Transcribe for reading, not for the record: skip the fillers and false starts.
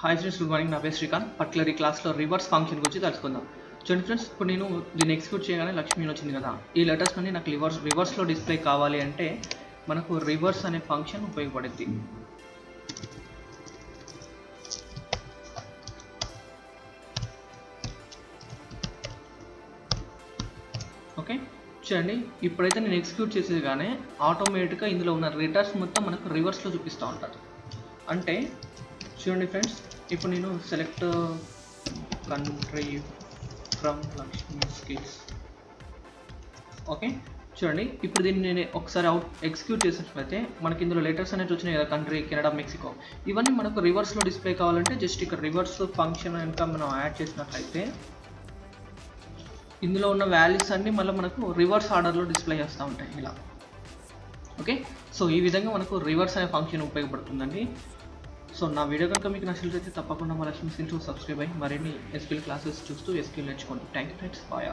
Hi friends, good morning. నా పేరు Srikanth. Particular ఈ క్లాస్లో రివర్స్ ఫంక్షన్ గురించి తెలుసుకుందాం. చూడండి ఫ్రెండ్స్, ఇప్పుడు నేను దీన్ని ఎగ్జిక్యూట్ చేయగానే లక్ష్మి వచ్చింది కదా. ఈ లెటర్స్ అన్ని నాకు రివర్స్లో డిస్ప్లే కావాలి అంటే మనకు రివర్స్ అనే ఫంక్షన్ ఉపయోగపడుద్ది. ఓకే, చూడండి ఇప్పుడైతే నేను ఎగ్జిక్యూట్ చేసేదిగానే ఆటోమేటిక్గా ఇందులో ఉన్న లెటర్స్ మొత్తం మనకు రివర్స్లో చూపిస్తూ ఉంటారు. అంటే చూడండి ఫ్రెండ్స్, ఇప్పుడు నేను select country from Lakshmi skills. Okay, చూడండి ఇప్పుడు దీన్ని నేను ఒకసారి ఎగ్జిక్యూట్ చేసినట్లయితే మనకి ఇందులో లెటర్స్ అనేవి వచ్చినాయి కదా, కంట్రీ, కెనడా, మెక్సికో. ఇవన్నీ మనకు రివర్స్లో డిస్ప్లే కావాలంటే జస్ట్ ఇక్కడ రివర్స్ ఫంక్షన్ కనుక మనం యాడ్ చేసినట్లయితే ఇందులో ఉన్న వాల్యూస్ అన్నీ మళ్ళీ మనకు రివర్స్ ఆర్డర్లో డిస్ప్లే చేస్తూ ఉంటాయి ఇలా. ఓకే, సో ఈ విధంగా మనకు రివర్స్ అనే ఫంక్షన్ ఉపయోగపడుతుందండి. సో నా వీడియో కనుక మీకు నచ్చినట్లయితే తప్పకుండా మా లక్ష్మీ స్కిల్స్ సబ్స్క్రైబ్ అయ్యి మరిన్ని ఎస్క్యూఎల్ క్లాసెస్ చూస్తూ ఎస్క్యూఎల్ నేర్చుకోండి. Thank you friends, bye.